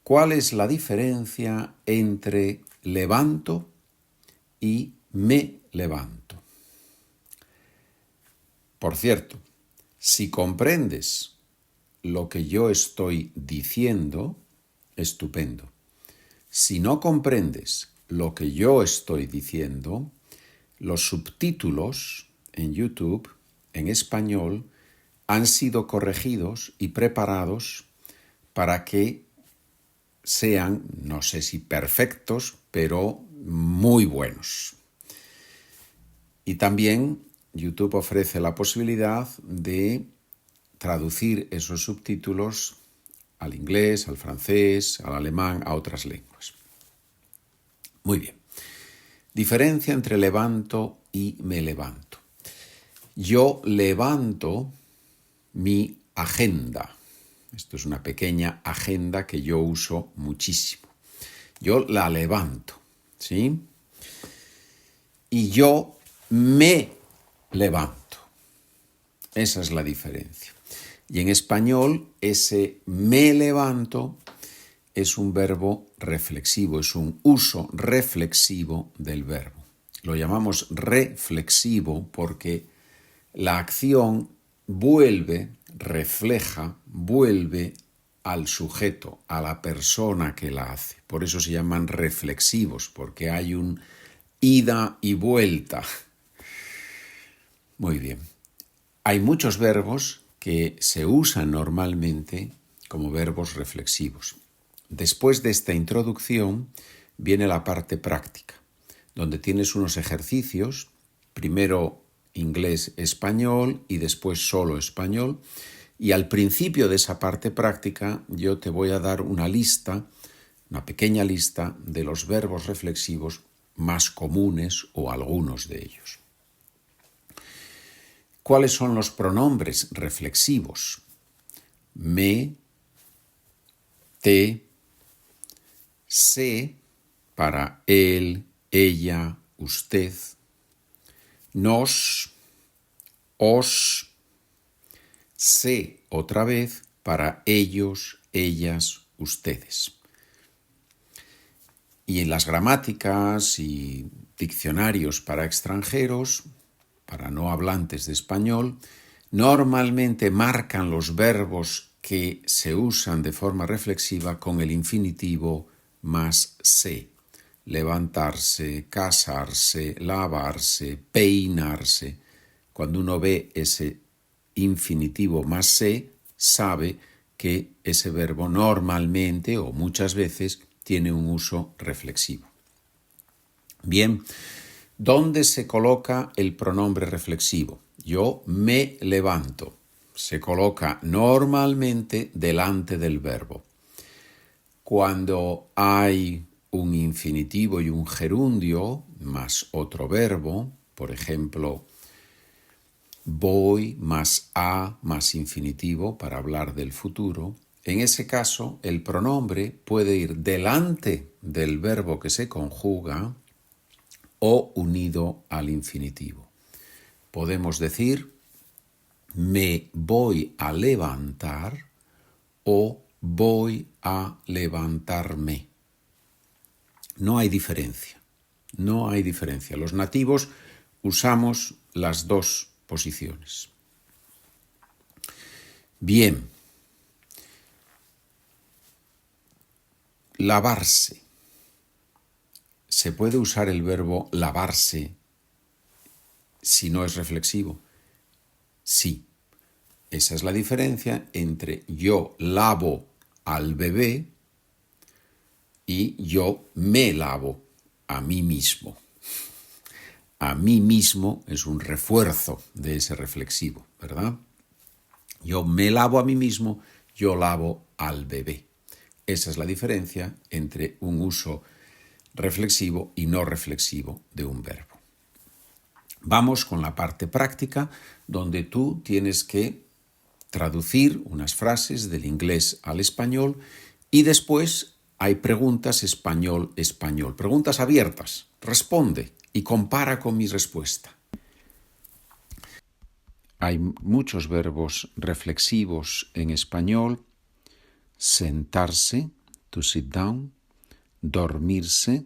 ¿Cuál es la diferencia entre levanto y me levanto? Por cierto, si comprendes lo que yo estoy diciendo, estupendo. Si no comprendes lo que yo estoy diciendo, los subtítulos en YouTube, en español, han sido corregidos y preparados para que sean, no sé si perfectos, pero muy buenos. Y también YouTube ofrece la posibilidad de traducir esos subtítulos al inglés, al francés, al alemán, a otras lenguas. Muy bien. Diferencia entre levanto y me levanto. Yo levanto mi agenda. Esto es una pequeña agenda que yo uso muchísimo. Yo la levanto, ¿sí? Y yo me levanto. Esa es la diferencia. Y en español, ese me levanto es un verbo reflexivo, es un uso reflexivo del verbo. Lo llamamos reflexivo porque la acción vuelve, refleja, vuelve al sujeto, a la persona que la hace. Por eso se llaman reflexivos, porque hay un ida y vuelta. Muy bien. Hay muchos verbos que se usan normalmente como verbos reflexivos. Después de esta introducción viene la parte práctica, donde tienes unos ejercicios, primero inglés-español y después solo español. Y al principio de esa parte práctica yo te voy a dar una lista, una pequeña lista de los verbos reflexivos más comunes o algunos de ellos. ¿Cuáles son los pronombres reflexivos? Me, te, se para él, ella, usted, nos, os, se otra vez para ellos, ellas, ustedes. Y en las gramáticas y diccionarios para extranjeros, para no hablantes de español, normalmente marcan los verbos que se usan de forma reflexiva con el infinitivo más se. Levantarse, casarse, lavarse, peinarse. Cuando uno ve ese infinitivo más se, sabe que ese verbo normalmente o muchas veces tiene un uso reflexivo. Bien, ¿dónde se coloca el pronombre reflexivo? Yo me levanto. Se coloca normalmente delante del verbo. Cuando hay un infinitivo y un gerundio más otro verbo, por ejemplo, voy más a más infinitivo para hablar del futuro, en ese caso el pronombre puede ir delante del verbo que se conjuga o unido al infinitivo. Podemos decir me voy a levantar o voy a levantarme. No hay diferencia. No hay diferencia. Los nativos usamos las dos posiciones. Bien. Lavarse. ¿Se puede usar el verbo lavarse si no es reflexivo? Sí. Esa es la diferencia entre yo lavo al bebé y yo me lavo a mí mismo. A mí mismo es un refuerzo de ese reflexivo, ¿verdad? Yo me lavo a mí mismo, yo lavo al bebé. Esa es la diferencia entre un uso reflexivo y no reflexivo de un verbo. Vamos con la parte práctica, donde tú tienes que traducir unas frases del inglés al español y después hay preguntas español-español. Preguntas abiertas. Responde y compara con mi respuesta. Hay muchos verbos reflexivos en español. Sentarse, to sit down, dormirse,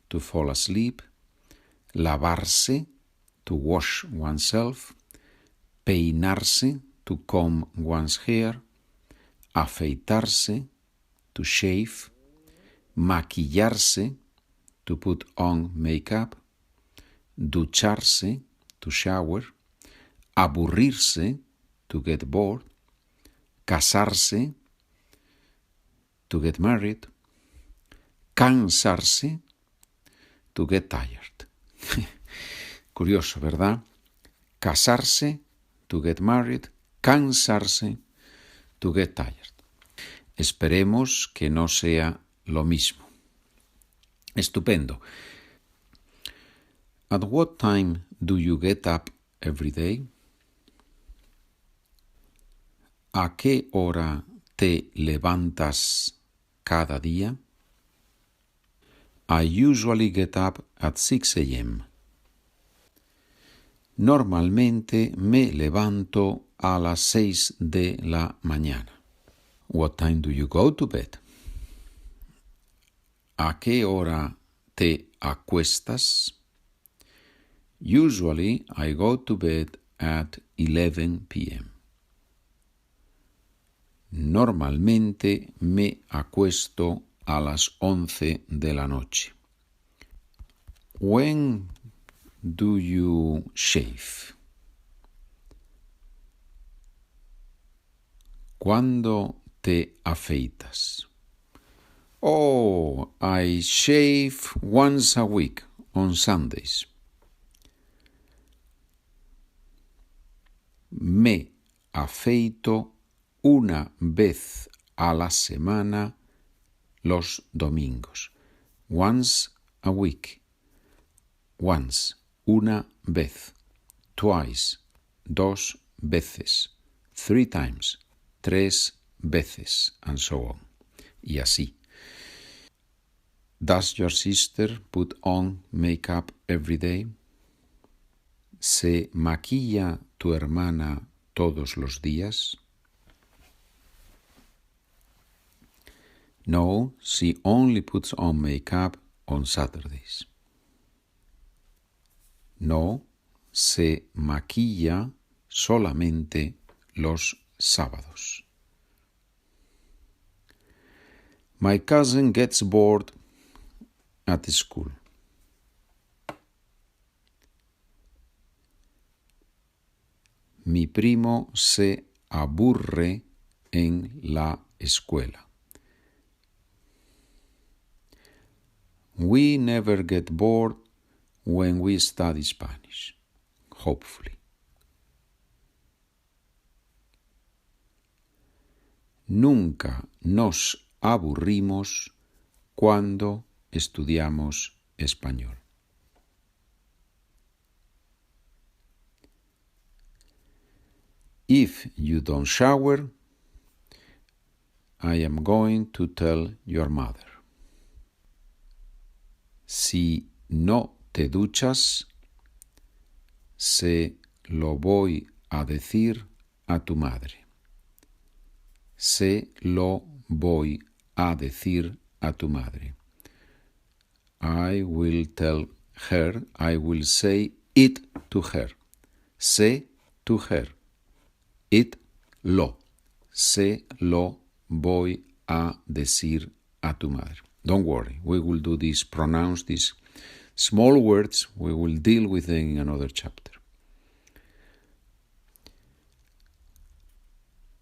to fall asleep, lavarse, to wash oneself, peinarse, to comb one's hair, afeitarse, to shave, maquillarse, to put on makeup, ducharse, to shower, aburrirse, to get bored, casarse, to get married, cansarse, to get tired. Curioso, ¿verdad? Casarse, to get married, cansarse, to get tired. Esperemos que no sea lo mismo. Estupendo. At what time do you get up every day? ¿A qué hora te levantas cada día? I usually get up at 6 a.m. Normalmente me levanto a las 6 de la mañana. What time do you go to bed? ¿A qué hora te acuestas? Usually I go to bed at 11 p.m. Normalmente me acuesto a las 11 de la noche. When do you shave? ¿Cuándo te afeitas? Oh, I shave once a week on Sundays. Me afeito una vez a la semana los domingos. Once a week. Once, una vez. Twice, dos veces. 3 times, 3 veces, and so on. Y así. Does your sister put on makeup every day? ¿Se maquilla tu hermana todos los días? No, she only puts on makeup on Saturdays. No, se maquilla solamente los sábados. My cousin gets bored at school. Mi primo se aburre en la escuela. We never get bored when we study Spanish, hopefully. Nunca nos aburrimos cuando estudiamos español. If you don't shower, I am going to tell your mother. Si no te duchas, se lo voy a decir a tu madre. Se lo voy a decir a tu madre. I will tell her, I will say it to her. Say to her. It, lo. Se lo voy a decir a tu madre. Don't worry, we will do this, pronounce these small words, we will deal with them in another chapter.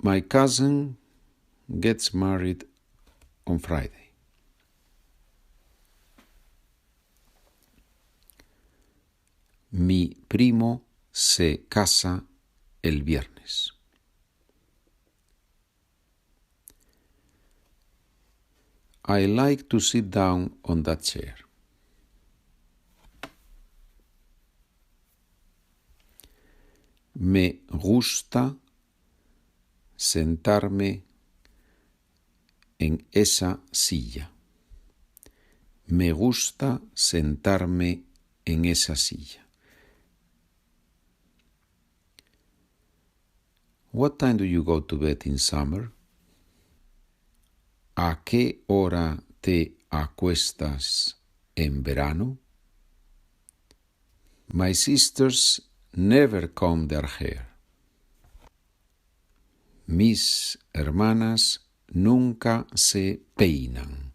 My cousin gets married on Friday. Mi primo se casa el viernes. I like to sit down on that chair. Me gusta sentarme en esa silla. Me gusta sentarme en esa silla. What time do you go to bed in summer? ¿A qué hora te acuestas en verano? My sisters never comb their hair. Mis hermanas nunca se peinan.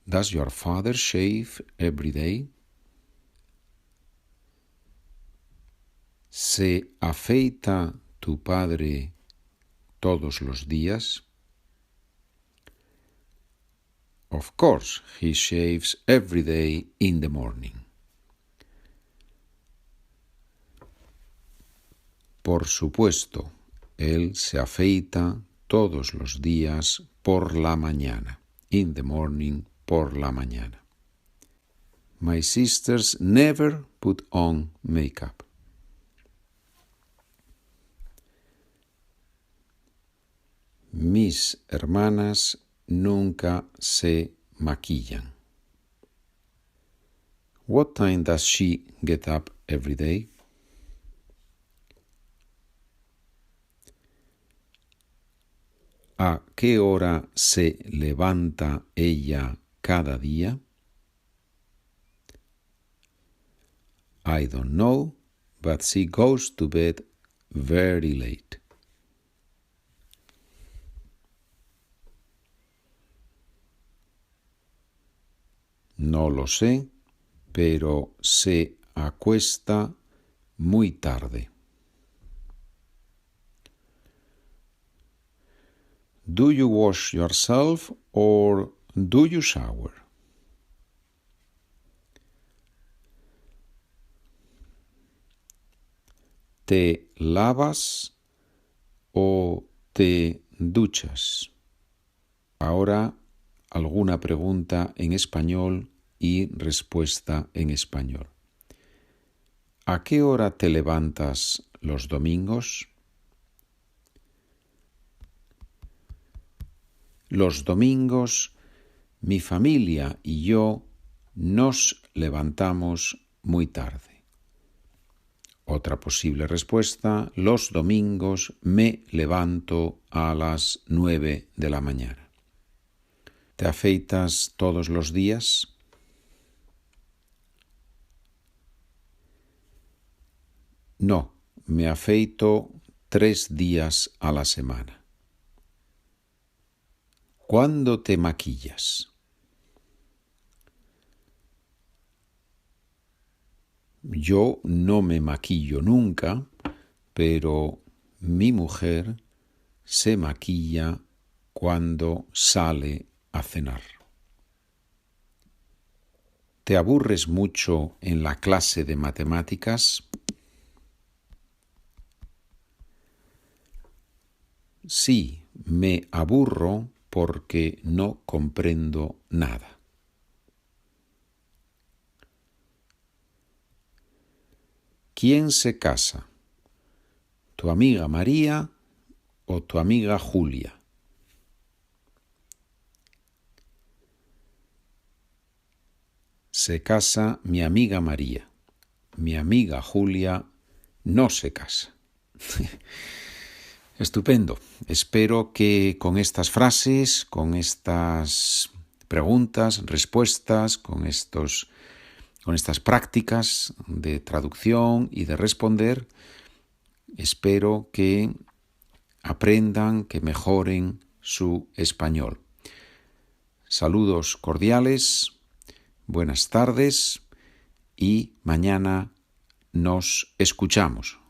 Does your father shave every day? ¿Se afeita tu padre todos los días? Of course, he shaves every day in the morning. Por supuesto, él se afeita todos los días por la mañana. In the morning, por la mañana. My sisters never put on makeup. Mis hermanas nunca se maquillan. What time does she get up every day? ¿A qué hora se levanta ella cada día? I don't know, but she goes to bed very late. No lo sé, pero se acuesta muy tarde. Do you wash yourself or do you shower? ¿Te lavas o te duchas? Ahora alguna pregunta en español y respuesta en español. ¿A qué hora te levantas los domingos? Los domingos, mi familia y yo nos levantamos muy tarde. Otra posible respuesta, los domingos me levanto a las 9 de la mañana. ¿Te afeitas todos los días? No, me afeito 3 días a la semana. ¿Cuándo te maquillas? Yo no me maquillo nunca, pero mi mujer se maquilla cuando sale a cenar. ¿Te aburres mucho en la clase de matemáticas? Sí, me aburro porque no comprendo nada. ¿Quién se casa? ¿Tu amiga María o tu amiga Julia? Se casa mi amiga María. Mi amiga Julia no se casa. Estupendo. Espero que con estas frases, con estas preguntas, respuestas, con estas prácticas de traducción y de responder, espero que aprendan, que mejoren su español. Saludos cordiales, buenas tardes y mañana nos escuchamos.